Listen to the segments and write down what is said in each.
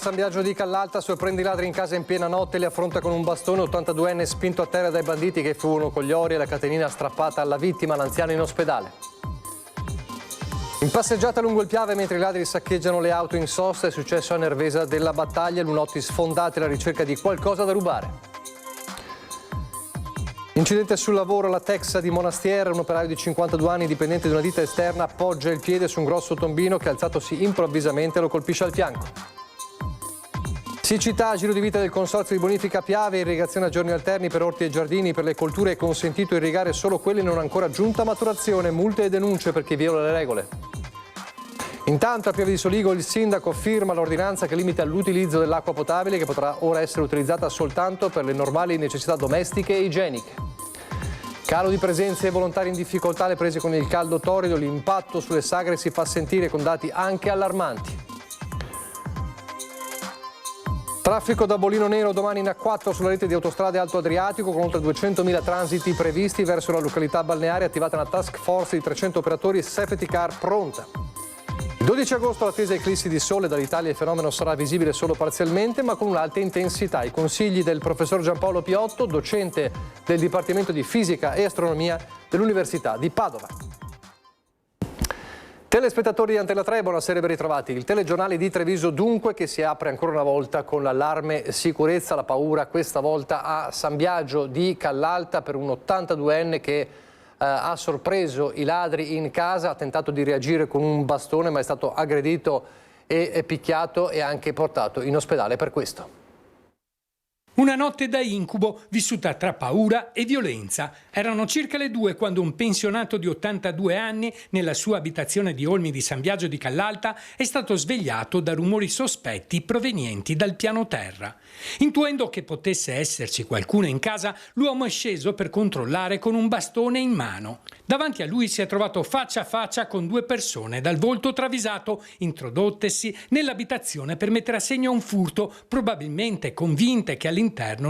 San Biagio di Callalta, sorprende i ladri in casa in piena notte, li affronta con un bastone, 82enne spinto a terra dai banditi che furono con gli ori e la catenina strappata alla vittima, l'anziano in ospedale. In passeggiata lungo il Piave mentre i ladri saccheggiano le auto in sosta è successo a Nervesa della Battaglia, lunotti sfondati alla ricerca di qualcosa da rubare. Incidente sul lavoro alla Texa di Monastiere, un operaio di 52 anni dipendente di una ditta esterna appoggia il piede su un grosso tombino che alzatosi improvvisamente lo colpisce al fianco. Siccità, giro di vita del consorzio di bonifica Piave, irrigazione a giorni alterni per orti e giardini, per le colture è consentito irrigare solo quelli non ancora giunta a maturazione, multe e denunce per chi viola le regole. Intanto a Piave di Soligo il sindaco firma l'ordinanza che limita l'utilizzo dell'acqua potabile che potrà ora essere utilizzata soltanto per le normali necessità domestiche e igieniche. Calo di presenze e volontari in difficoltà alle prese con il caldo torrido, l'impatto sulle sagre si fa sentire con dati anche allarmanti. Traffico da Bolino Nero domani in A4 sulla rete di autostrade Alto Adriatico con oltre 200.000 transiti previsti verso la località balneare, attivata una task force di 300 operatori e safety car pronta. Il 12 agosto l'attesa eclissi di sole dall'Italia, il fenomeno sarà visibile solo parzialmente ma con un'alta intensità. I consigli del professor Giampaolo Piotto, docente del Dipartimento di Fisica e Astronomia dell'Università di Padova. Telespettatori di Antena 3, buonasera e ben ritrovati. Il telegiornale di Treviso dunque che si apre ancora una volta con l'allarme sicurezza, la paura questa volta a San Biagio di Callalta per un 82enne che ha sorpreso i ladri in casa, ha tentato di reagire con un bastone ma è stato aggredito e picchiato e anche portato in ospedale per questo. Una notte da incubo vissuta tra paura e violenza. Erano circa le 2 quando un pensionato di 82 anni nella sua abitazione di Olmi di San Biagio di Callalta è stato svegliato da rumori sospetti provenienti dal piano terra. Intuendo che potesse esserci qualcuno in casa, l'uomo è sceso per controllare con un bastone in mano. Davanti a lui si è trovato faccia a faccia con 2 persone dal volto travisato, introdottesi nell'abitazione per mettere a segno un furto, probabilmente convinte che all'interno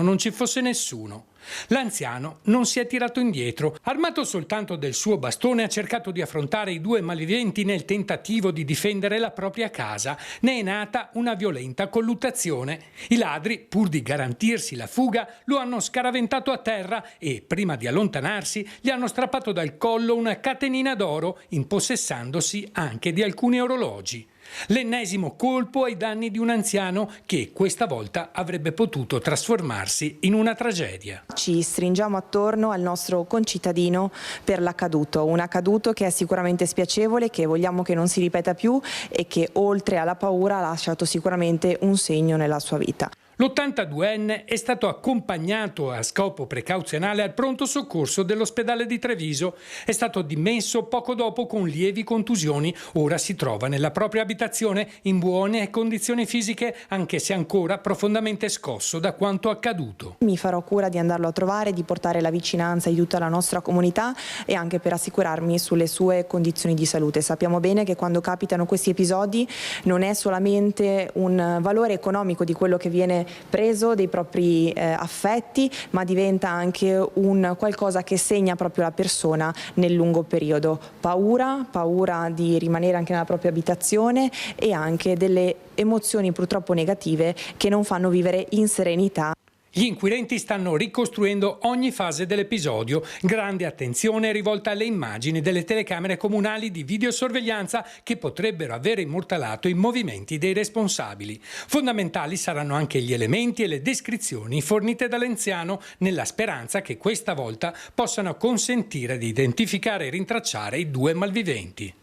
non ci fosse nessuno. L'anziano non si è tirato indietro, armato soltanto del suo bastone ha cercato di affrontare i 2 malviventi nel tentativo di difendere la propria casa. Ne è nata una violenta colluttazione. I ladri, pur di garantirsi la fuga, lo hanno scaraventato a terra e, prima di allontanarsi, gli hanno strappato dal collo una catenina d'oro, impossessandosi anche di alcuni orologi. L'ennesimo colpo ai danni di un anziano che questa volta avrebbe potuto trasformarsi in una tragedia. Ci stringiamo attorno al nostro concittadino per l'accaduto, un accaduto che è sicuramente spiacevole, che vogliamo che non si ripeta più e che oltre alla paura ha lasciato sicuramente un segno nella sua vita. L'82enne è stato accompagnato a scopo precauzionale al pronto soccorso dell'ospedale di Treviso. È stato dimesso poco dopo con lievi contusioni. Ora si trova nella propria abitazione in buone condizioni fisiche, anche se ancora profondamente scosso da quanto accaduto. Mi farò cura di andarlo a trovare, di portare la vicinanza di tutta la nostra comunità e anche per assicurarmi sulle sue condizioni di salute. Sappiamo bene che quando capitano questi episodi non è solamente un valore economico di quello che viene preso, dei propri affetti, ma diventa anche un qualcosa che segna proprio la persona nel lungo periodo. Paura di rimanere anche nella propria abitazione e anche delle emozioni purtroppo negative che non fanno vivere in serenità. Gli inquirenti stanno ricostruendo ogni fase dell'episodio. Grande attenzione è rivolta alle immagini delle telecamere comunali di videosorveglianza che potrebbero aver immortalato i movimenti dei responsabili. Fondamentali saranno anche gli elementi e le descrizioni fornite dall'anziano nella speranza che questa volta possano consentire di identificare e rintracciare i 2 malviventi.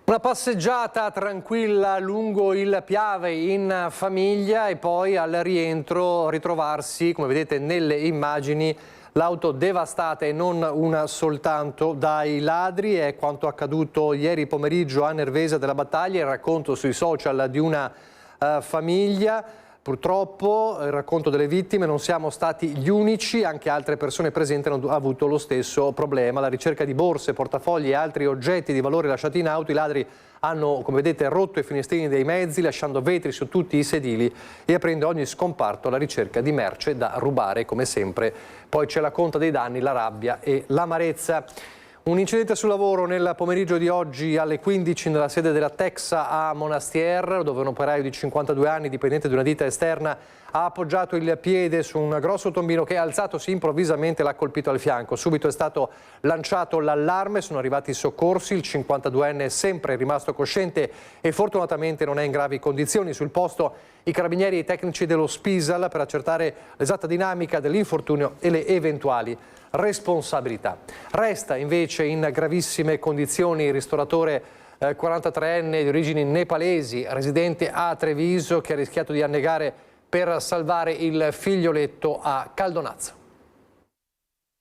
Una passeggiata tranquilla lungo il Piave in famiglia e poi al rientro ritrovarsi, come vedete nelle immagini, l'auto devastata e non una soltanto dai ladri. È quanto accaduto ieri pomeriggio a Nervesa della Battaglia, il racconto sui social di una famiglia. Purtroppo, il racconto delle vittime, non siamo stati gli unici, anche altre persone presenti hanno avuto lo stesso problema. La ricerca di borse, portafogli e altri oggetti di valore lasciati in auto, i ladri hanno, come vedete, rotto i finestrini dei mezzi, lasciando vetri su tutti i sedili e aprendo ogni scomparto alla ricerca di merce da rubare, come sempre. Poi c'è la conta dei danni, la rabbia e l'amarezza. Un incidente sul lavoro nel pomeriggio di oggi alle 15 nella sede della Texa a Monastier, dove un operaio di 52 anni, dipendente di una ditta esterna, ha appoggiato il piede su un grosso tombino che, alzatosi improvvisamente, l'ha colpito al fianco. Subito è stato lanciato l'allarme, sono arrivati i soccorsi, il 52enne è sempre rimasto cosciente e fortunatamente non è in gravi condizioni. Sul posto i carabinieri e i tecnici dello Spisal per accertare l'esatta dinamica dell'infortunio e le eventuali responsabilità. Resta invece in gravissime condizioni il ristoratore 43enne di origini nepalesi, residente a Treviso, che ha rischiato di annegare per salvare il figlioletto a Caldonazzo.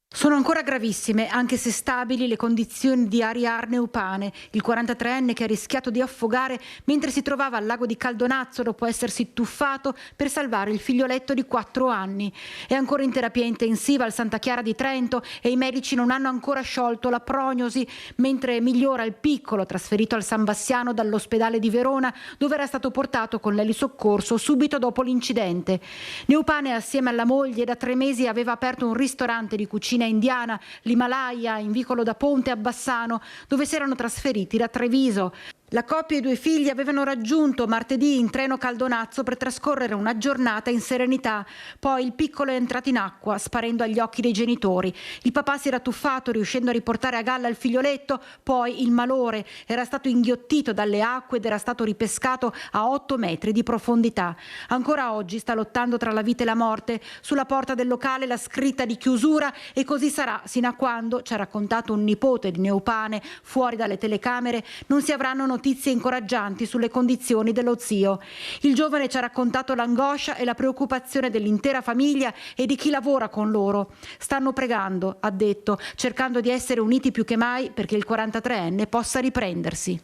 Sono ancora gravissime, anche se stabili, le condizioni di Ariar Neupane, il 43enne che ha rischiato di affogare mentre si trovava al lago di Caldonazzo dopo essersi tuffato per salvare il figlioletto di 4 anni. È ancora in terapia intensiva al Santa Chiara di Trento e i medici non hanno ancora sciolto la prognosi, mentre migliora il piccolo trasferito al San Bassiano dall'ospedale di Verona, dove era stato portato con l'elisoccorso subito dopo l'incidente. Neupane, assieme alla moglie, da 3 mesi aveva aperto un ristorante di cucina indiana, l'Himalaya, in vicolo da Ponte a Bassano, dove si erano trasferiti da Treviso. La coppia e i 2 figli avevano raggiunto martedì in treno Caldonazzo per trascorrere una giornata in serenità. Poi il piccolo è entrato in acqua, sparendo agli occhi dei genitori. Il papà si era tuffato, riuscendo a riportare a galla il figlioletto. Poi il malore era stato inghiottito dalle acque ed era stato ripescato a 8 metri di profondità. Ancora oggi sta lottando tra la vita e la morte. Sulla porta del locale la scritta di chiusura, e così sarà sino a quando, ci ha raccontato un nipote di Neupane, fuori dalle telecamere, non si avranno notizie incoraggianti sulle condizioni dello zio. Il giovane ci ha raccontato l'angoscia e la preoccupazione dell'intera famiglia e di chi lavora con loro. Stanno pregando, ha detto, cercando di essere uniti più che mai perché il 43enne possa riprendersi.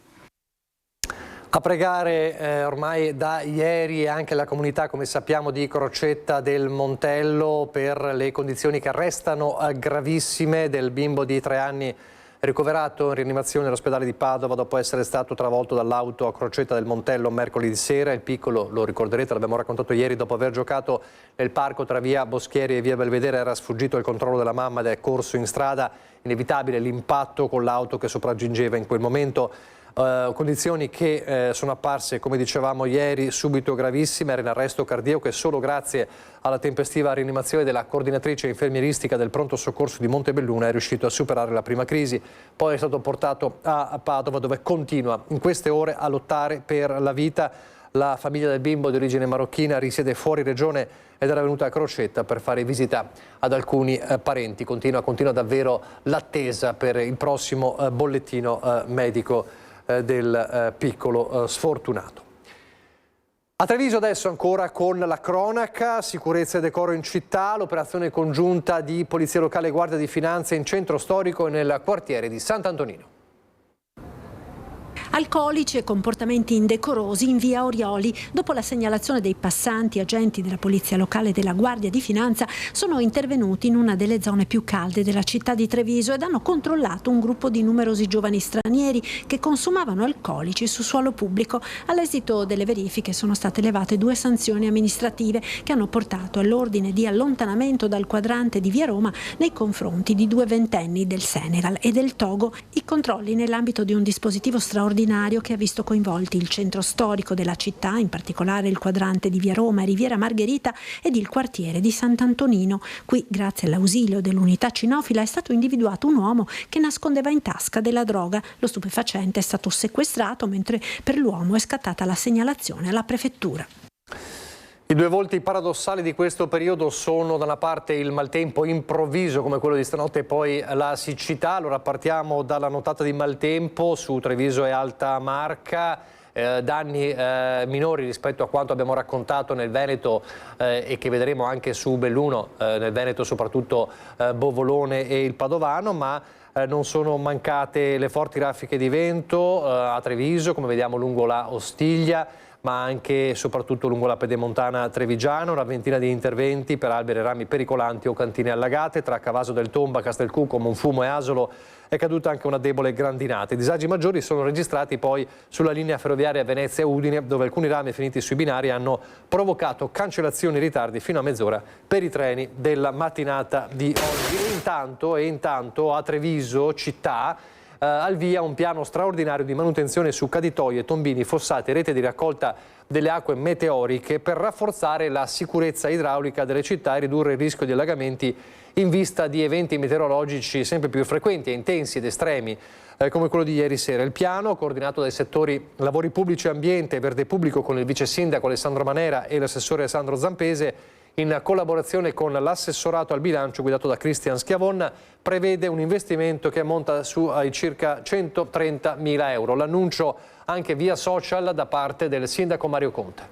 A pregare ormai da ieri anche la comunità, come sappiamo, di Crocetta del Montello per le condizioni che restano gravissime del bimbo di 3 anni ricoverato in rianimazione all'ospedale di Padova dopo essere stato travolto dall'auto a Crocetta del Montello mercoledì sera. Il piccolo, lo ricorderete, l'abbiamo raccontato ieri, dopo aver giocato nel parco tra via Boschieri e via Belvedere era sfuggito al controllo della mamma ed è corso in strada. Inevitabile l'impatto con l'auto che sopraggiungeva in quel momento. Condizioni che sono apparse, come dicevamo ieri, subito gravissime. Era in arresto cardiaco e solo grazie alla tempestiva rianimazione della coordinatrice infermieristica del pronto soccorso di Montebelluna è riuscito a superare la prima crisi. Poi è stato portato a Padova, dove continua in queste ore a lottare per la vita. La famiglia del bimbo di origine marocchina risiede fuori regione ed era venuta a Crocetta per fare visita ad alcuni parenti. Continua davvero l'attesa per il prossimo bollettino medico del piccolo sfortunato. A Treviso adesso ancora con la cronaca, sicurezza e decoro in città, l'operazione congiunta di Polizia Locale e Guardia di Finanza in centro storico e nel quartiere di Sant'Antonino. Alcolici e comportamenti indecorosi in via Orioli. Dopo la segnalazione dei passanti, agenti della Polizia Locale e della Guardia di Finanza sono intervenuti in una delle zone più calde della città di Treviso ed hanno controllato un gruppo di numerosi giovani stranieri che consumavano alcolici su suolo pubblico. All'esito delle verifiche sono state elevate 2 sanzioni amministrative che hanno portato all'ordine di allontanamento dal quadrante di via Roma nei confronti di 2 ventenni del Senegal e del Togo. I controlli nell'ambito di un dispositivo straordinario che ha visto coinvolti il centro storico della città, in particolare il quadrante di via Roma e Riviera Margherita ed il quartiere di Sant'Antonino. Qui, grazie all'ausilio dell'unità cinofila, è stato individuato un uomo che nascondeva in tasca della droga. Lo stupefacente è stato sequestrato, mentre per l'uomo è scattata la segnalazione alla prefettura. I 2 volti paradossali di questo periodo sono da una parte il maltempo improvviso come quello di stanotte e poi la siccità. Allora partiamo dalla notata di maltempo su Treviso e Alta Marca. Danni minori rispetto a quanto abbiamo raccontato nel Veneto e che vedremo anche su Belluno, nel Veneto soprattutto Bovolone e il Padovano, ma non sono mancate le forti raffiche di vento a Treviso, come vediamo lungo la Ostiglia, ma anche e soprattutto lungo la pedemontana trevigiana, una ventina di interventi per alberi e rami pericolanti o cantine allagate. Tra Cavaso del Tomba, Castelcuco, Monfumo e Asolo è caduta anche una debole grandinata. I disagi maggiori sono registrati poi sulla linea ferroviaria Venezia-Udine, dove alcuni rami finiti sui binari hanno provocato cancellazioni e ritardi fino a mezz'ora per i treni della mattinata di oggi. E intanto a Treviso città al via un piano straordinario di manutenzione su caditoie, tombini, fossati e rete di raccolta delle acque meteoriche per rafforzare la sicurezza idraulica delle città e ridurre il rischio di allagamenti in vista di eventi meteorologici sempre più frequenti, intensi ed estremi come quello di ieri sera. Il piano, coordinato dai settori lavori pubblici e ambiente e verde pubblico con il vice sindaco Alessandro Manera e l'assessore Sandro Zampese, in collaborazione con l'assessorato al bilancio guidato da Cristian Schiavon, prevede un investimento che ammonta ai circa 130.000 euro. L'annuncio anche via social da parte del sindaco Mario Conte.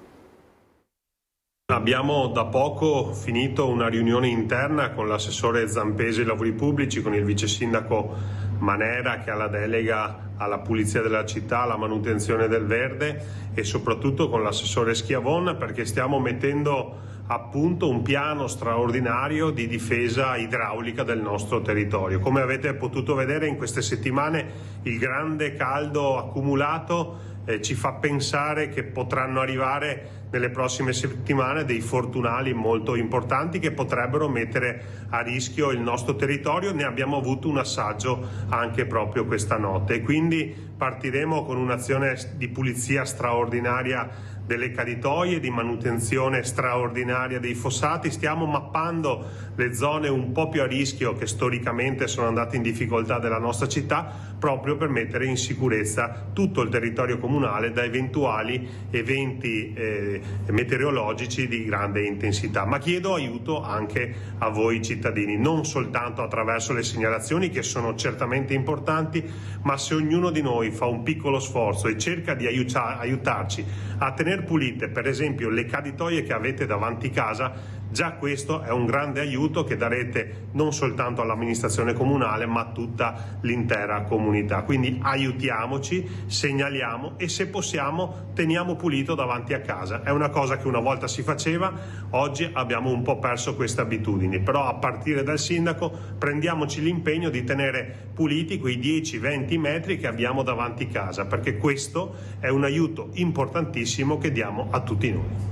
Abbiamo da poco finito una riunione interna con l'assessore Zampese ai lavori pubblici, con il vice sindaco Manera che ha la delega alla pulizia della città, alla manutenzione del verde, e soprattutto con l'assessore Schiavon, perché stiamo mettendo appunto un piano straordinario di difesa idraulica del nostro territorio. Come avete potuto vedere in queste settimane, il grande caldo accumulato ci fa pensare che potranno arrivare nelle prossime settimane dei fortunali molto importanti che potrebbero mettere a rischio il nostro territorio. Ne abbiamo avuto un assaggio anche proprio questa notte e quindi partiremo con un'azione di pulizia straordinaria delle caditoie, di manutenzione straordinaria dei fossati. Stiamo mappando le zone un po' più a rischio che storicamente sono andate in difficoltà della nostra città, proprio per mettere in sicurezza tutto il territorio comunale da eventuali eventi meteorologici di grande intensità. Ma chiedo aiuto anche a voi cittadini, non soltanto attraverso le segnalazioni, che sono certamente importanti, ma se ognuno di noi fa un piccolo sforzo e cerca di aiutarci a tenere pulite per esempio le caditoie che avete davanti casa, già questo è un grande aiuto che darete non soltanto all'amministrazione comunale ma a tutta l'intera comunità. Quindi aiutiamoci, segnaliamo e se possiamo teniamo pulito davanti a casa. È una cosa che una volta si faceva, oggi abbiamo un po' perso queste abitudini, però a partire dal sindaco prendiamoci l'impegno di tenere puliti quei 10-20 metri che abbiamo davanti casa, perché questo è un aiuto importantissimo che diamo a tutti noi.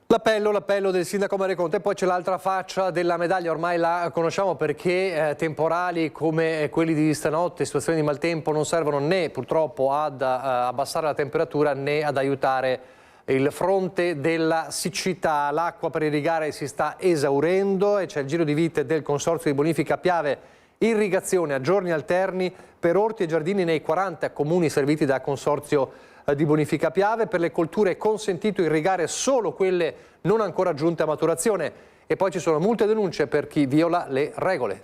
L'appello del sindaco Mario Conte. Poi c'è l'altra faccia della medaglia, ormai la conosciamo perché temporali come quelli di stanotte, situazioni di maltempo non servono né purtroppo ad abbassare la temperatura né ad aiutare il fronte della siccità. L'acqua per irrigare si sta esaurendo e c'è il giro di vite del Consorzio di Bonifica Piave Irrigazione a giorni alterni per orti e giardini nei 40 comuni serviti da Consorzio di Bonifica Piave. Per le colture è consentito irrigare solo quelle non ancora giunte a maturazione e poi ci sono multe denunce per chi viola le regole.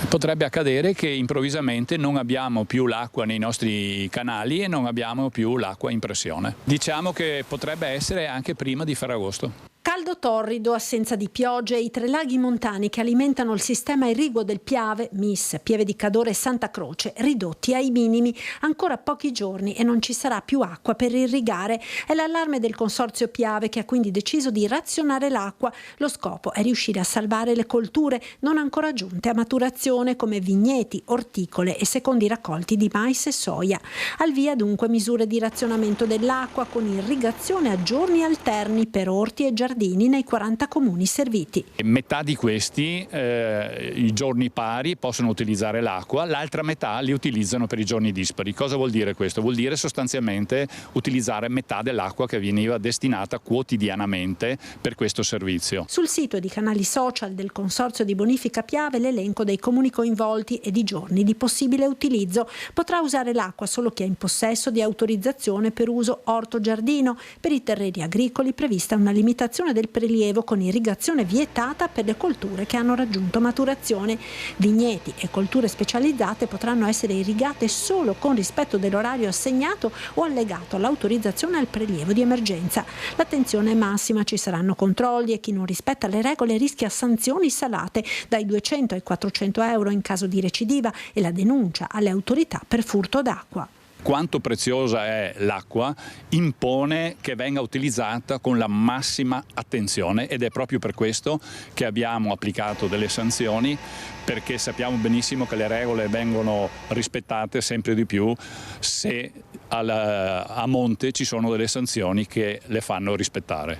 Potrebbe accadere che improvvisamente non abbiamo più l'acqua nei nostri canali e non abbiamo più l'acqua in pressione. Diciamo che potrebbe essere anche prima di Ferragosto. Caldo torrido, assenza di piogge e i 3 laghi montani che alimentano il sistema irriguo del Piave, Mis, Pieve di Cadore e Santa Croce, ridotti ai minimi. Ancora pochi giorni e non ci sarà più acqua per irrigare. È l'allarme del Consorzio Piave che ha quindi deciso di razionare l'acqua. Lo scopo è riuscire a salvare le colture non ancora giunte a maturazione come vigneti, orticole e secondi raccolti di mais e soia. Al via dunque misure di razionamento dell'acqua con irrigazione a giorni alterni per orti e giardini nei 40 comuni serviti. Metà di questi i giorni pari possono utilizzare l'acqua, l'altra metà li utilizzano per i giorni dispari. Cosa vuol dire questo? Vuol dire sostanzialmente utilizzare metà dell'acqua che veniva destinata quotidianamente per questo servizio. Sul sito ed i canali social del Consorzio di Bonifica Piave l'elenco dei comuni coinvolti e di giorni di possibile utilizzo. Potrà usare l'acqua solo chi è in possesso di autorizzazione per uso orto-giardino. Per i terreni agricoli prevista una limitazione del prelievo con irrigazione vietata per le colture che hanno raggiunto maturazione. Vigneti e colture specializzate potranno essere irrigate solo con rispetto dell'orario assegnato o allegato all'autorizzazione al prelievo di emergenza. L'attenzione è massima, ci saranno controlli e chi non rispetta le regole rischia sanzioni salate dai 200 ai 400 euro in caso di recidiva e la denuncia alle autorità per furto d'acqua. quanto preziosa è l'acqua impone che venga utilizzata con la massima attenzione, ed è proprio per questo che abbiamo applicato delle sanzioni, perché sappiamo benissimo che le regole vengono rispettate sempre di più se a monte ci sono delle sanzioni che le fanno rispettare.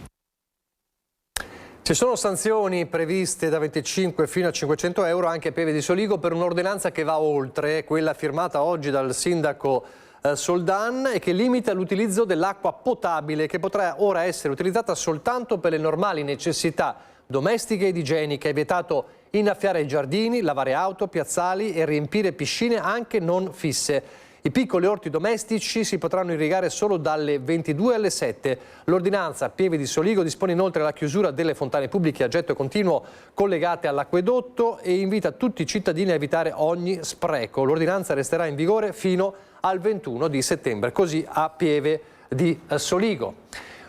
Ci sono sanzioni previste da 25 fino a 500 euro anche a Pieve di Soligo per un'ordinanza che va oltre quella firmata oggi dal sindaco Soldan e che limita l'utilizzo dell'acqua potabile, che potrà ora essere utilizzata soltanto per le normali necessità domestiche ed igieniche. È vietato innaffiare i giardini, lavare auto, piazzali e riempire piscine anche non fisse. I piccoli orti domestici si potranno irrigare solo dalle 22 alle 7. L'ordinanza Pieve di Soligo dispone inoltre la chiusura delle fontane pubbliche a getto continuo collegate all'acquedotto e invita tutti i cittadini a evitare ogni spreco. L'ordinanza resterà in vigore fino al 21 di settembre, così a Pieve di Soligo.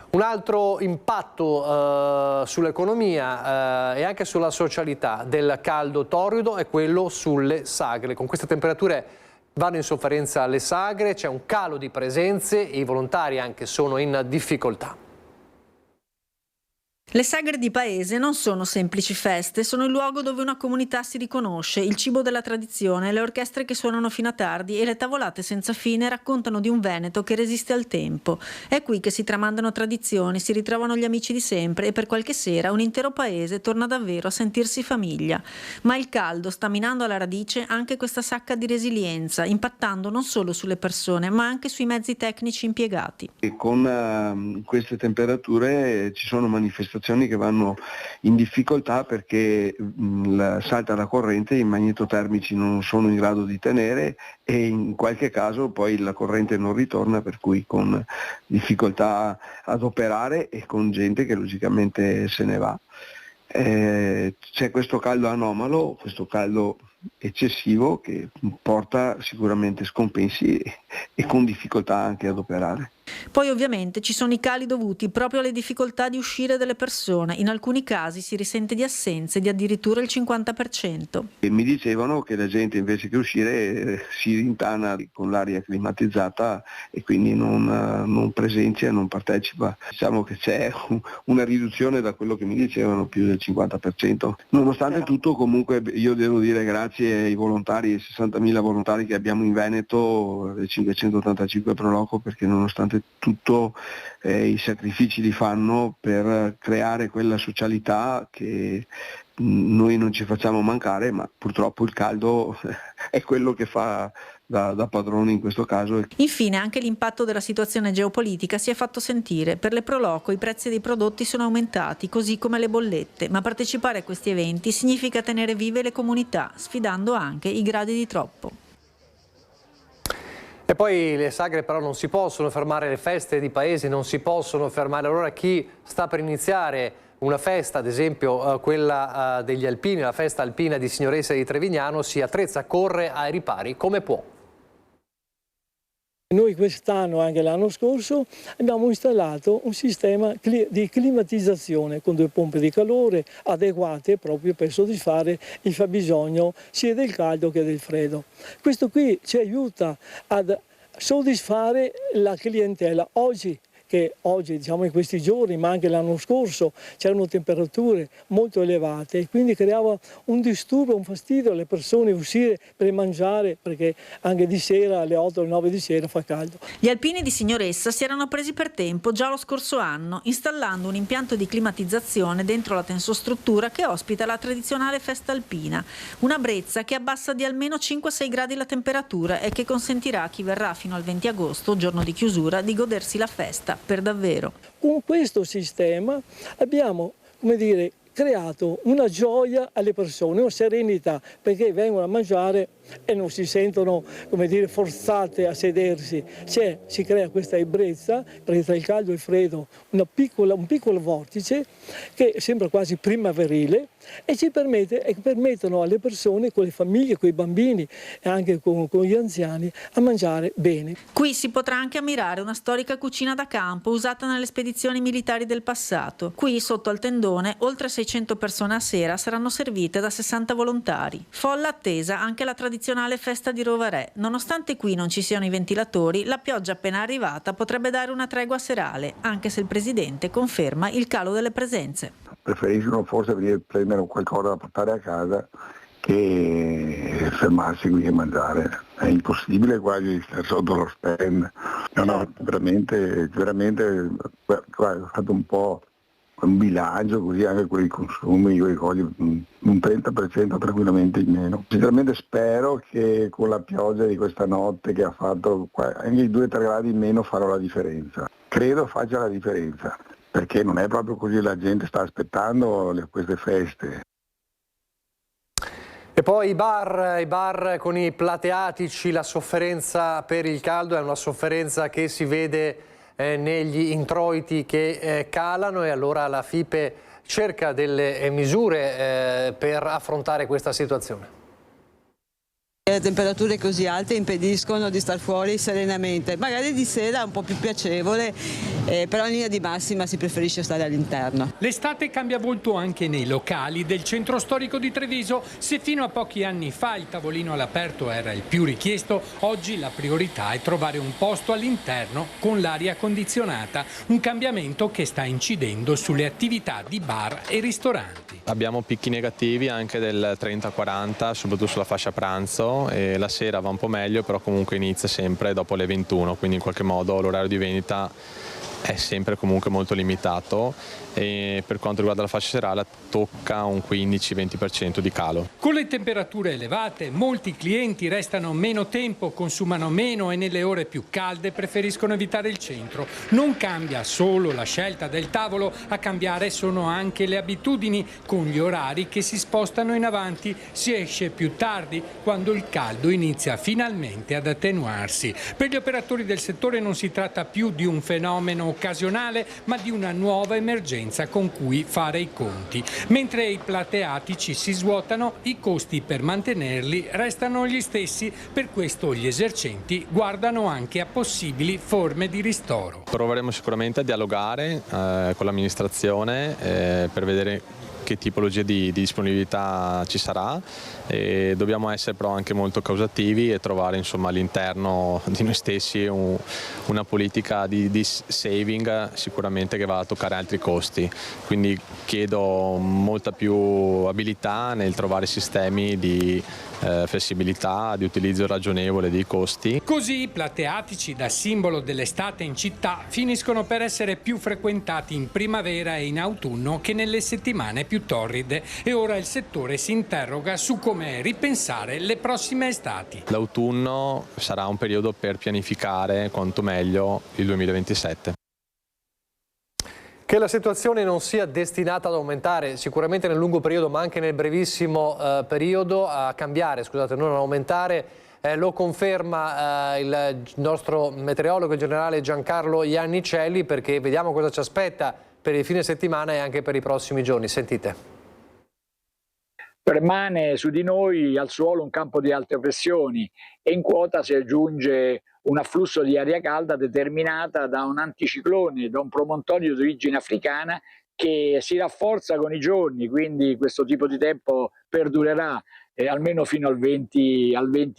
Un altro impatto sull'economia e anche sulla socialità del caldo torrido è quello sulle sagre. Con queste temperature vanno in sofferenza le sagre, c'è un calo di presenze e i volontari anche sono in difficoltà. Le sagre di paese non sono semplici feste, sono il luogo dove una comunità si riconosce, il cibo della tradizione, le orchestre che suonano fino a tardi e le tavolate senza fine raccontano di un Veneto che resiste al tempo. È qui che si tramandano tradizioni, si ritrovano gli amici di sempre e per qualche sera un intero paese torna davvero a sentirsi famiglia. Ma il caldo sta minando alla radice anche questa sacca di resilienza, impattando non solo sulle persone ma anche sui mezzi tecnici impiegati. E con queste temperature ci sono manifestazioni che vanno in difficoltà perché salta la corrente, i magnetotermici non sono in grado di tenere e in qualche caso poi la corrente non ritorna, per cui con difficoltà ad operare e con gente che logicamente se ne va. C'è questo caldo anomalo, questo caldo eccessivo che porta sicuramente scompensi e con difficoltà anche ad operare. Poi ovviamente ci sono i cali dovuti proprio alle difficoltà di uscire delle persone, in alcuni casi si risente di assenze di addirittura il 50%. E mi dicevano che la gente invece che uscire si rintana con l'aria climatizzata e quindi non presenza, non partecipa. Diciamo che c'è una riduzione da quello che mi dicevano più del 50%. Nonostante tutto comunque io devo dire grazie ai volontari, ai 60.000 volontari che abbiamo in Veneto, le 585 pro loco, perché nonostante tutto i sacrifici li fanno per creare quella socialità che noi non ci facciamo mancare, ma purtroppo il caldo è quello che fa da padrone in questo caso. Infine anche l'impatto della situazione geopolitica si è fatto sentire. Per le pro loco i prezzi dei prodotti sono aumentati, così come le bollette, ma partecipare a questi eventi significa tenere vive le comunità, sfidando anche i gradi di troppo. E poi le sagre però non si possono fermare, le feste di paesi non si possono fermare. Allora chi sta per iniziare una festa, ad esempio quella degli alpini, la festa alpina di Signoressa di Trevignano, si attrezza, corre ai ripari come può. Noi quest'anno, anche l'anno scorso, abbiamo installato un sistema di climatizzazione con 2 pompe di calore adeguate proprio per soddisfare il fabbisogno sia del caldo che del freddo. Questo qui ci aiuta ad soddisfare la clientela. Oggi, diciamo in questi giorni, ma anche l'anno scorso, c'erano temperature molto elevate e quindi creava un disturbo, un fastidio alle persone uscire per mangiare, perché anche di sera alle 8 alle 9 di sera fa caldo. Gli alpini di Signoressa si erano presi per tempo già lo scorso anno, installando un impianto di climatizzazione dentro la tensostruttura che ospita la tradizionale festa alpina, una brezza che abbassa di almeno 5-6 gradi la temperatura e che consentirà a chi verrà fino al 20 agosto, giorno di chiusura, di godersi la festa per davvero. Con questo sistema abbiamo, creato una gioia alle persone, una serenità, perché vengono a mangiare e non si sentono, forzate a sedersi. Si crea questa ebbrezza, perché tra il caldo e il freddo un piccolo vortice che sembra quasi primaverile e permettono alle persone, con le famiglie, con i bambini e anche con gli anziani a mangiare bene. Qui si potrà anche ammirare una storica cucina da campo usata nelle spedizioni militari del passato. Qui, sotto al tendone, oltre 600 persone a sera saranno servite da 60 volontari. Folla attesa anche la tradizione tradizionale festa di Rovarè. Nonostante qui non ci siano i ventilatori, la pioggia appena arrivata potrebbe dare una tregua serale, anche se il presidente conferma il calo delle presenze. Preferiscono forse venire a prendere qualcosa da portare a casa che fermarsi qui e mangiare. È impossibile quasi stare sotto lo stand. No, veramente, guarda, ho fatto un po' un bilancio così anche con i consumi, con i cose, un 30% tranquillamente in meno. Sinceramente spero che con la pioggia di questa notte che ha fatto anche i 2-3 gradi in meno farà la differenza. Credo faccia la differenza, perché non è proprio così, la gente sta aspettando queste feste. E poi i bar con i plateatici, la sofferenza per il caldo è una sofferenza che si vede negli introiti che calano, e allora la FIPE cerca delle misure per affrontare questa situazione. Le temperature così alte impediscono di star fuori serenamente, magari di sera è un po' più piacevole, però in linea di massima si preferisce stare all'interno. L'estate cambia volto anche nei locali del centro storico di Treviso. Se fino a pochi anni fa il tavolino all'aperto era il più richiesto, oggi la priorità è trovare un posto all'interno con l'aria condizionata, un cambiamento che sta incidendo sulle attività di bar e ristoranti. Abbiamo picchi negativi anche del 30-40, soprattutto sulla fascia pranzo, e la sera va un po' meglio, però comunque inizia sempre dopo le 21, quindi in qualche modo l'orario di vendita è sempre comunque molto limitato, e per quanto riguarda la fascia serale tocca un 15-20% di calo. Con le temperature elevate molti clienti restano meno tempo, consumano meno e nelle ore più calde preferiscono evitare il centro. Non cambia solo la scelta del tavolo, a cambiare sono anche le abitudini, con gli orari che si spostano in avanti. Si esce più tardi quando il caldo inizia finalmente ad attenuarsi. Per gli operatori del settore non si tratta più di un fenomeno occasionale, ma di una nuova emergenza con cui fare i conti. Mentre i plateatici si svuotano, i costi per mantenerli restano gli stessi. Per questo gli esercenti guardano anche a possibili forme di ristoro. Proveremo sicuramente a dialogare con l'amministrazione per vedere che tipologia di disponibilità ci sarà, e dobbiamo essere però anche molto causativi e trovare insomma all'interno di noi stessi una politica di saving sicuramente che va a toccare altri costi, quindi chiedo molta più abilità nel trovare sistemi di flessibilità, di utilizzo ragionevole dei costi. Così i plateatici, da simbolo dell'estate in città, finiscono per essere più frequentati in primavera e in autunno che nelle settimane più torride, e ora il settore si interroga su come ripensare le prossime estati. L'autunno sarà un periodo per pianificare quanto meglio il 2027. Che la situazione non sia destinata ad aumentare sicuramente nel lungo periodo, ma anche nel brevissimo periodo, a cambiare, scusate, non ad aumentare, lo conferma il nostro meteorologo generale Giancarlo Iannicelli, perché vediamo cosa ci aspetta per il fine settimana e anche per i prossimi giorni. Sentite. Permane su di noi al suolo un campo di alte pressioni e in quota si aggiunge un afflusso di aria calda determinata da un anticiclone, da un promontorio di origine africana che si rafforza con i giorni, quindi questo tipo di tempo perdurerà almeno fino al 20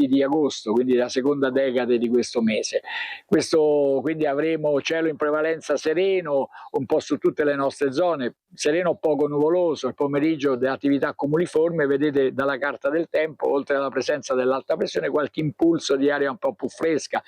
di agosto, quindi la seconda decade di questo mese. Quindi avremo cielo in prevalenza sereno un po' su tutte le nostre zone, sereno poco nuvoloso, il pomeriggio dell'attività cumuliforme, vedete dalla carta del tempo, oltre alla presenza dell'alta pressione, qualche impulso di aria un po' più fresca,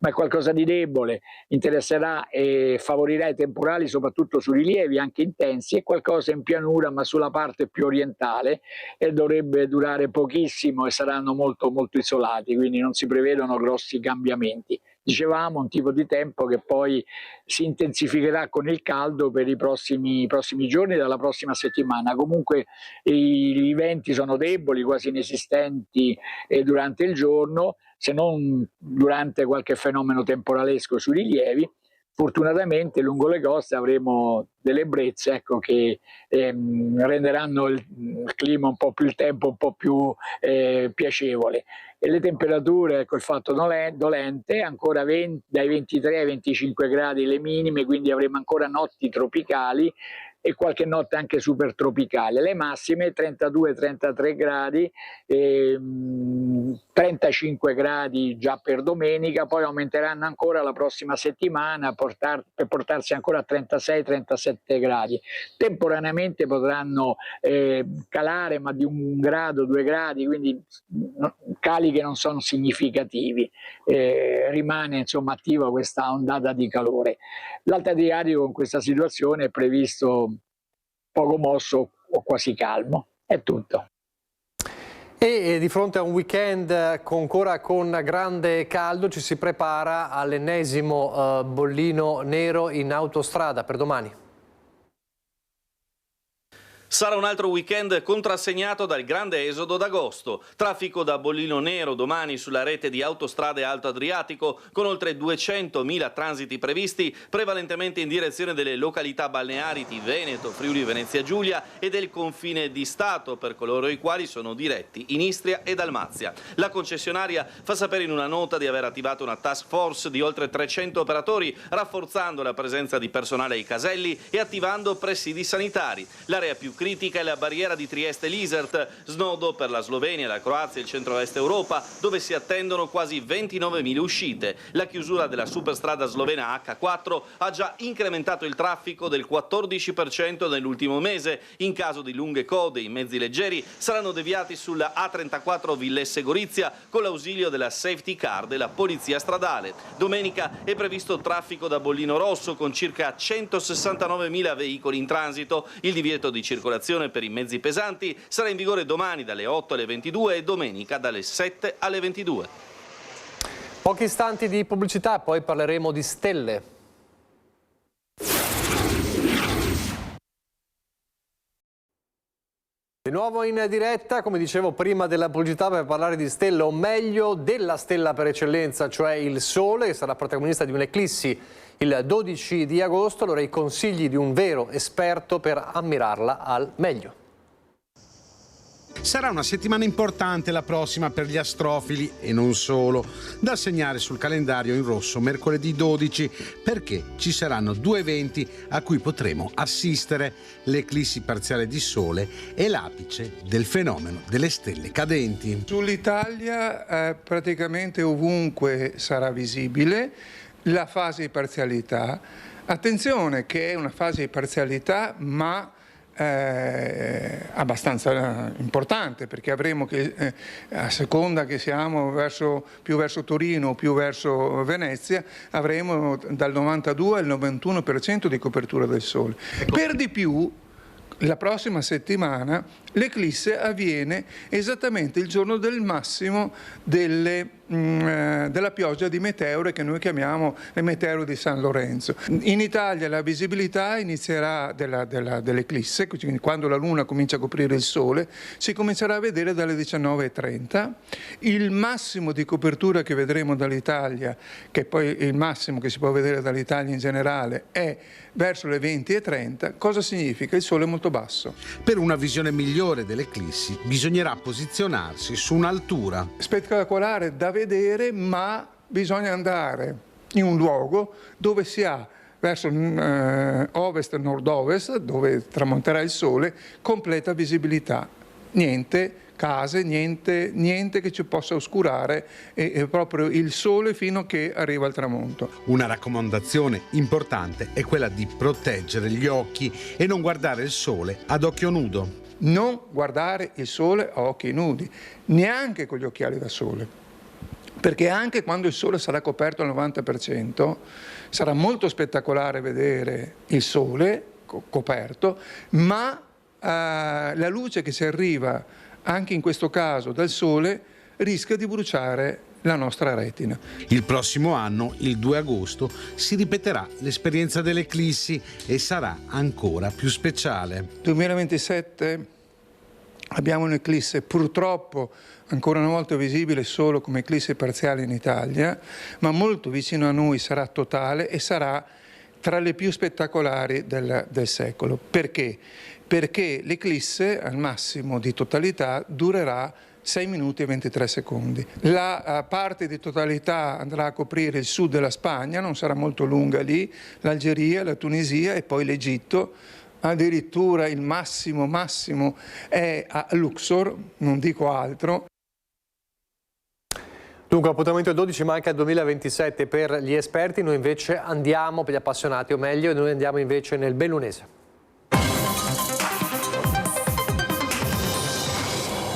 ma è qualcosa di debole, interesserà e favorirà i temporali soprattutto su rilievi anche intensi, e qualcosa in pianura ma sulla parte più orientale, e dovrebbe durare pochissimo e saranno molto isolati, quindi non si prevedono grossi cambiamenti. Dicevamo un tipo di tempo che poi si intensificherà con il caldo per i prossimi giorni dalla prossima settimana. Comunque i venti sono deboli, quasi inesistenti durante il giorno, se non durante qualche fenomeno temporalesco sui rilievi. Fortunatamente lungo le coste avremo delle brezze, ecco, che renderanno il clima un po' più, il tempo un po' più piacevole. E le temperature, ecco, il fatto dolente, ancora dai 23 ai 25 gradi le minime, quindi avremo ancora notti tropicali e qualche notte anche super tropicale. Le massime 32-33 gradi, 35 gradi già per domenica, poi aumenteranno ancora la prossima settimana per portarsi ancora a 36-37 gradi. Temporaneamente potranno calare, ma di 1 grado, 2 gradi, quindi cali che non sono significativi. Rimane insomma attiva questa ondata di calore. L'Alto Adriatico con questa situazione è previsto poco mosso o quasi calmo. È tutto. E di fronte a un weekend ancora con grande caldo ci si prepara all'ennesimo bollino nero in autostrada per domani. Sarà un altro weekend contrassegnato dal grande esodo d'agosto. Traffico da bollino nero domani sulla rete di autostrade Alto Adriatico, con oltre 200.000 transiti previsti, prevalentemente in direzione delle località balneari di Veneto, Friuli Venezia Giulia e del confine di Stato, per coloro i quali sono diretti in Istria e Dalmazia. La concessionaria fa sapere in una nota di aver attivato una task force di oltre 300 operatori, rafforzando la presenza di personale ai caselli e attivando presidi sanitari. L'area più critica è la barriera di Trieste-Lisert, snodo per la Slovenia, la Croazia e il centro-est Europa, dove si attendono quasi 29.000 uscite. La chiusura della superstrada slovena H4 ha già incrementato il traffico del 14% nell'ultimo mese. In caso di lunghe code, i mezzi leggeri saranno deviati sulla A34 Villesse-Gorizia con l'ausilio della safety car della polizia stradale. Domenica è previsto traffico da bollino rosso con circa 169.000 veicoli in transito. Il divieto di circolazione per i mezzi pesanti sarà in vigore domani dalle 8 alle 22 e domenica dalle 7 alle 22. Pochi istanti di pubblicità, poi parleremo di stelle. Di nuovo in diretta, come dicevo prima della pubblicità, per parlare di stelle, o meglio della stella per eccellenza, cioè il Sole, che sarà protagonista di un'eclissi il 12 di agosto. Allora i consigli di un vero esperto per ammirarla al meglio. Sarà una settimana importante la prossima per gli astrofili e non solo, da segnare sul calendario in rosso mercoledì 12, perché ci saranno 2 eventi a cui potremo assistere: l'eclissi parziale di Sole e l'apice del fenomeno delle stelle cadenti. Sull'Italia praticamente ovunque sarà visibile la fase di parzialità. Attenzione che è una fase di parzialità ma abbastanza importante, perché avremo che a seconda che siamo più verso Torino o più verso Venezia, avremo dal 92 al 91% di copertura del Sole. Per di più, la prossima settimana l'eclisse avviene esattamente il giorno del massimo della pioggia di meteore, che noi chiamiamo le meteore di San Lorenzo. In Italia la visibilità inizierà dell'eclisse, quando la Luna comincia a coprire il Sole, si comincerà a vedere dalle 19:30. Il massimo di copertura che vedremo dall'Italia, che poi il massimo che si può vedere dall'Italia in generale, è verso le 20:30. Cosa significa? Il Sole è molto basso. Per una visione migliore dell'eclissi bisognerà posizionarsi su un'altura spettacolare da vedere, ma bisogna andare in un luogo dove si ha verso ovest-nord-ovest, dove tramonterà il Sole, completa visibilità. Niente case, niente che ci possa oscurare, è proprio il Sole fino a che arriva al tramonto. Una raccomandazione importante è quella di proteggere gli occhi e non guardare il Sole ad occhio nudo. Non guardare il Sole a occhi nudi, neanche con gli occhiali da sole, perché anche quando il Sole sarà coperto al 90% sarà molto spettacolare vedere il Sole coperto, ma la luce che si arriva anche in questo caso dal Sole rischia di bruciare la nostra retina. Il prossimo anno, il 2 agosto, si ripeterà l'esperienza dell'eclissi e sarà ancora più speciale. 2027 abbiamo un'eclisse purtroppo ancora una volta visibile solo come eclisse parziale in Italia, ma molto vicino a noi sarà totale e sarà tra le più spettacolari del secolo. Perché? Perché l'eclisse al massimo di totalità durerà 6 minuti e 23 secondi. La parte di totalità andrà a coprire il sud della Spagna, non sarà molto lunga lì, l'Algeria, la Tunisia e poi l'Egitto. Addirittura il massimo è a Luxor, non dico altro. Dunque appuntamento il 12 manca il 2027 per gli esperti, noi invece andiamo, per gli appassionati o meglio, noi andiamo invece nel bellunese.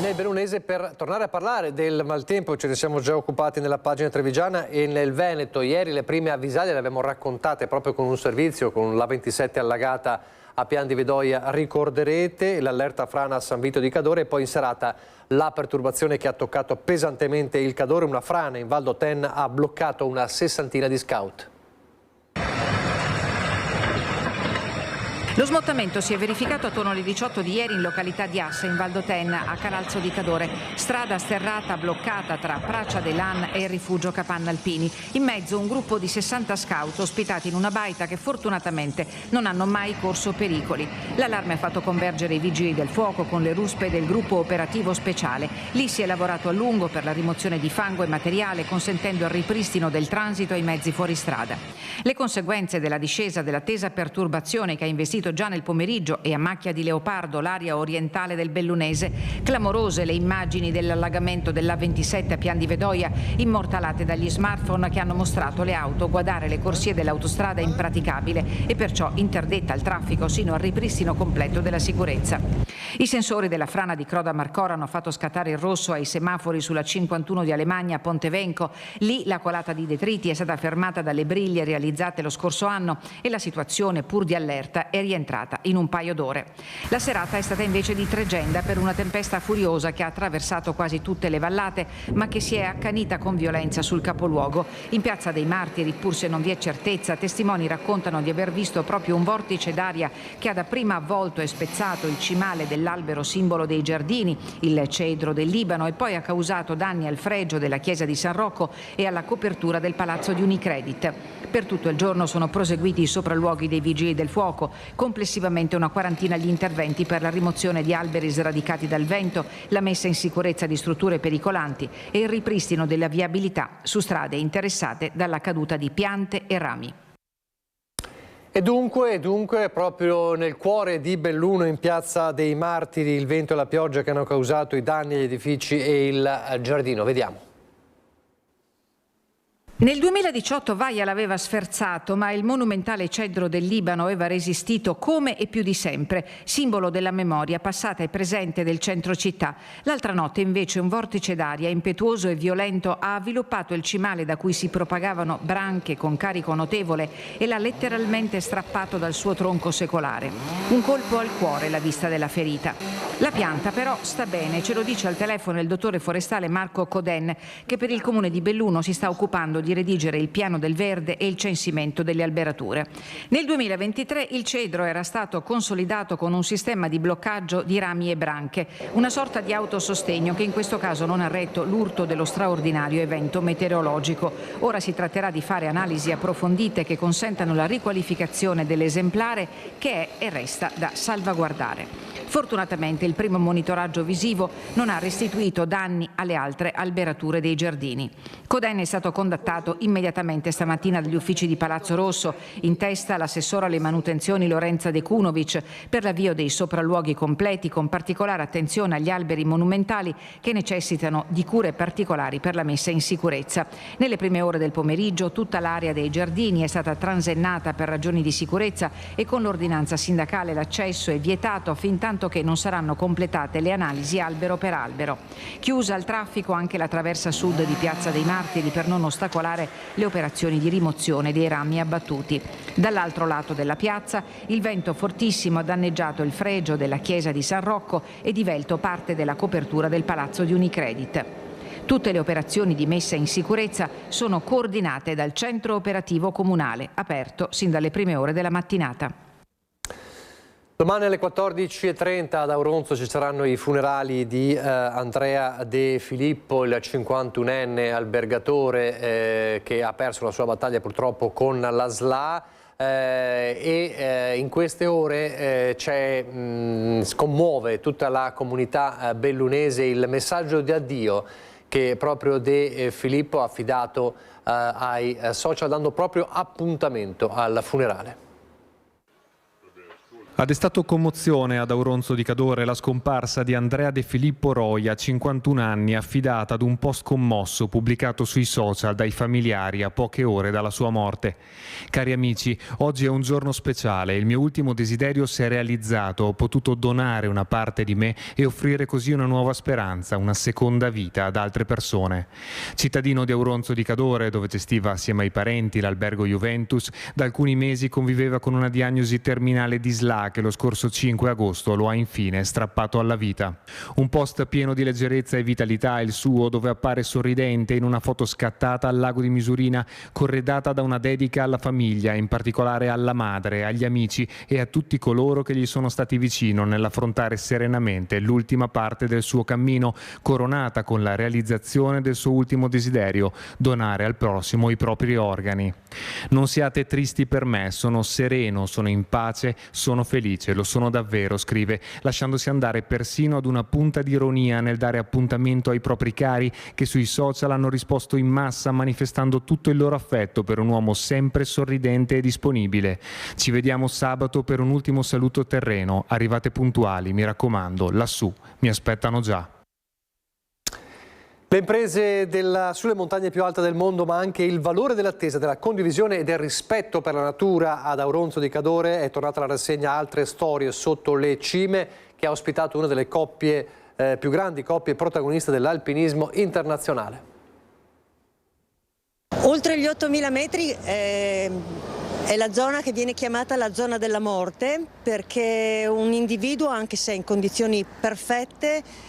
Nel bellunese per tornare a parlare del maltempo, ce ne siamo già occupati nella pagina trevigiana e nel Veneto. Ieri le prime avvisaglie le abbiamo raccontate proprio con un servizio, con la 27 allagata a Pian di Vedoia, ricorderete l'allerta frana a San Vito di Cadore e poi in serata la perturbazione che ha toccato pesantemente il Cadore, una frana in Val d'Oten ha bloccato una 60ina di scout. Lo smottamento si è verificato attorno alle 18 di ieri in località di Asse, in Val d'Oten, a Calalzo di Cadore. Strada sterrata bloccata tra Pracia dell'An e il rifugio Capanna Alpini. In mezzo un gruppo di 60 scout ospitati in una baita che fortunatamente non hanno mai corso pericoli. L'allarme ha fatto convergere i vigili del fuoco con le ruspe del gruppo operativo speciale. Lì si è lavorato a lungo per la rimozione di fango e materiale, consentendo il ripristino del transito ai mezzi fuori strada. Le conseguenze della discesa della tesa perturbazione che ha investito già nel pomeriggio e a macchia di leopardo l'area orientale del Bellunese, clamorose le immagini dell'allagamento dell'A27 a Pian di Vedoia, immortalate dagli smartphone che hanno mostrato le auto guardare le corsie dell'autostrada impraticabile e perciò interdetta al traffico sino al ripristino completo della sicurezza. I sensori della frana di Croda Marcora hanno fatto scattare il rosso ai semafori sulla 51 di Alemagna a Pontevenco. Lì la colata di detriti è stata fermata dalle briglie realizzate lo scorso anno e la situazione, pur di allerta, è rientrata in un paio d'ore. La serata è stata invece di tregenda per una tempesta furiosa che ha attraversato quasi tutte le vallate, ma che si è accanita con violenza sul capoluogo. In Piazza dei Martiri, pur se non vi è certezza, testimoni raccontano di aver visto proprio un vortice d'aria che ha dapprima avvolto e spezzato il cimale dell'albero simbolo dei giardini, il cedro del Libano, e poi ha causato danni al fregio della chiesa di San Rocco e alla copertura del palazzo di Unicredit. Per tutto il giorno sono proseguiti i sopralluoghi dei vigili del fuoco, complessivamente una quarantina gli interventi per la rimozione di alberi sradicati dal vento, la messa in sicurezza di strutture pericolanti e il ripristino della viabilità su strade interessate dalla caduta di piante e rami. E dunque, proprio nel cuore di Belluno, in Piazza dei Martiri, il vento e la pioggia che hanno causato i danni agli edifici e il giardino. Vediamo. Nel 2018 Vaia l'aveva sferzato, ma il monumentale cedro del Libano aveva resistito come e più di sempre, simbolo della memoria passata e presente del centro città. L'altra notte invece un vortice d'aria impetuoso e violento ha avviluppato il cimale da cui si propagavano branche con carico notevole e l'ha letteralmente strappato dal suo tronco secolare. Un colpo al cuore la vista della ferita. La pianta però sta bene, ce lo dice al telefono il dottore forestale Marco Coden, che per il comune di Belluno si sta occupando di redigere il piano del verde e il censimento delle alberature. Nel 2023 il cedro era stato consolidato con un sistema di bloccaggio di rami e branche, una sorta di autosostegno che in questo caso non ha retto l'urto dello straordinario evento meteorologico. Ora si tratterà di fare analisi approfondite che consentano la riqualificazione dell'esemplare che è e resta da salvaguardare. Fortunatamente il primo monitoraggio visivo non ha restituito danni alle altre alberature dei giardini. Coden è stato contattato immediatamente stamattina dagli uffici di Palazzo Rosso, in testa l'assessora alle manutenzioni Lorenza De Kunovic, per l'avvio dei sopralluoghi completi con particolare attenzione agli alberi monumentali che necessitano di cure particolari per la messa in sicurezza. Nelle prime ore del pomeriggio tutta l'area dei giardini è stata transennata per ragioni di sicurezza e con l'ordinanza sindacale l'accesso è vietato fintanto che non saranno completate le analisi albero per albero. Chiusa al traffico anche la traversa sud di Piazza dei Martiri per non ostacolare le operazioni di rimozione dei rami abbattuti. Dall'altro lato della piazza il vento fortissimo ha danneggiato il fregio della chiesa di San Rocco e divelto parte della copertura del palazzo di Unicredit. Tutte le operazioni di messa in sicurezza sono coordinate dal centro operativo comunale, aperto sin dalle prime ore della mattinata. Domani alle 14:30 ad Auronzo ci saranno i funerali di Andrea De Filippo, il 51enne albergatore che ha perso la sua battaglia purtroppo con la SLA. in queste ore scommuove tutta la comunità bellunese il messaggio di addio che proprio De Filippo ha affidato ai social, dando proprio appuntamento al funerale. Ha destato commozione ad Auronzo di Cadore la scomparsa di Andrea De Filippo Roia, 51 anni, affidata ad un post commosso pubblicato sui social dai familiari a poche ore dalla sua morte. Cari amici, oggi è un giorno speciale, il mio ultimo desiderio si è realizzato, ho potuto donare una parte di me e offrire così una nuova speranza, una seconda vita ad altre persone. Cittadino di Auronzo di Cadore, dove gestiva assieme ai parenti l'albergo Juventus, da alcuni mesi conviveva con una diagnosi terminale di SLA che lo scorso 5 agosto lo ha infine strappato alla vita. Un post pieno di leggerezza e vitalità, il suo, dove appare sorridente in una foto scattata al lago di Misurina, corredata da una dedica alla famiglia, in particolare alla madre, agli amici e a tutti coloro che gli sono stati vicino nell'affrontare serenamente l'ultima parte del suo cammino, coronata con la realizzazione del suo ultimo desiderio, donare al prossimo i propri organi. Non siate tristi per me, sono sereno, sono in pace, sono felice, lo sono davvero, scrive, lasciandosi andare persino ad una punta di ironia nel dare appuntamento ai propri cari che sui social hanno risposto in massa manifestando tutto il loro affetto per un uomo sempre sorridente e disponibile. Ci vediamo sabato per un ultimo saluto terreno, arrivate puntuali, mi raccomando, lassù, mi aspettano già. Le imprese sulle montagne più alte del mondo, ma anche il valore dell'attesa, della condivisione e del rispetto per la natura ad Auronzo di Cadore. È tornata la rassegna Altre storie sotto le cime, che ha ospitato una delle coppie più grandi coppie protagoniste dell'alpinismo internazionale. Oltre gli 8.000 metri è la zona che viene chiamata la zona della morte, perché un individuo, anche se in condizioni perfette,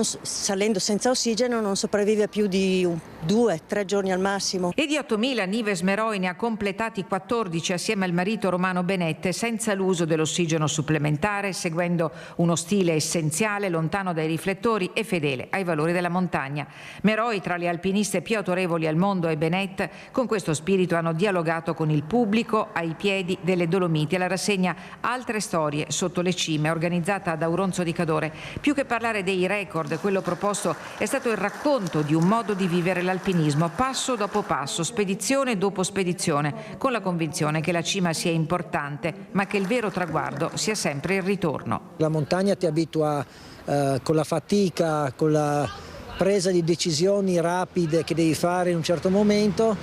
salendo senza ossigeno, non sopravvive più di 2-3 giorni al massimo. E di 8.000 Nives Meroi ne ha completati 14 assieme al marito Romano Benette, senza l'uso dell'ossigeno supplementare, seguendo uno stile essenziale, lontano dai riflettori e fedele ai valori della montagna. Meroi, tra le alpiniste più autorevoli al mondo, e Benette con questo spirito hanno dialogato con il pubblico ai piedi delle Dolomiti, alla rassegna Altre storie sotto le cime, organizzata da Auronzo di Cadore. Più che parlare dei record, quello proposto è stato il racconto di un modo di vivere l'alpinismo, passo dopo passo, spedizione dopo spedizione, con la convinzione che la cima sia importante, ma che il vero traguardo sia sempre il ritorno. La montagna ti abitua con la fatica, con la presa di decisioni rapide che devi fare in un certo momento,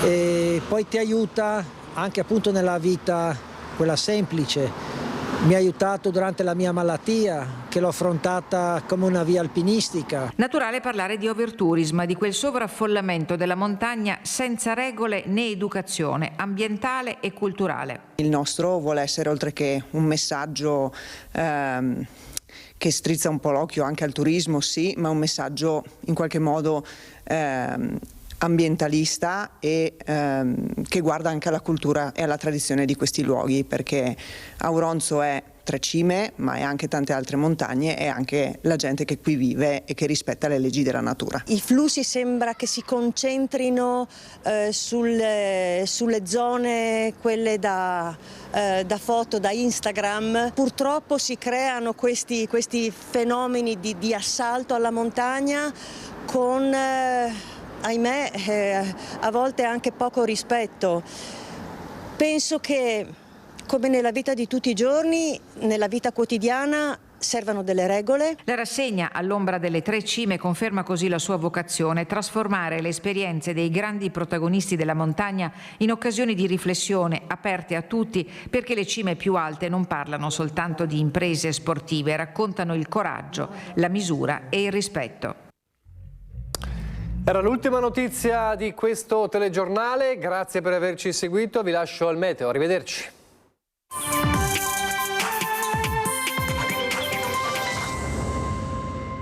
e poi ti aiuta anche appunto nella vita, quella semplice. Mi ha aiutato durante la mia malattia, che l'ho affrontata come una via alpinistica. Naturale parlare di overtourism, di quel sovraffollamento della montagna senza regole né educazione ambientale e culturale. Il nostro vuole essere, oltre che un messaggio che strizza un po' l'occhio anche al turismo, sì, ma un messaggio in qualche modo ambientalista e che guarda anche alla cultura e alla tradizione di questi luoghi, perché Auronzo è 3 cime, ma è anche tante altre montagne, e anche la gente che qui vive e che rispetta le leggi della natura. I flussi sembra che si concentrino sulle zone, quelle da foto, da Instagram. Purtroppo si creano questi fenomeni di assalto alla montagna con ahimè, a volte anche poco rispetto. Penso che, come nella vita di tutti i giorni, nella vita quotidiana, servano delle regole. La rassegna All'ombra delle 3 cime conferma così la sua vocazione: trasformare le esperienze dei grandi protagonisti della montagna in occasioni di riflessione aperte a tutti, perché le cime più alte non parlano soltanto di imprese sportive, raccontano il coraggio, la misura e il rispetto. Era l'ultima notizia di questo telegiornale, grazie per averci seguito, vi lascio al meteo, arrivederci.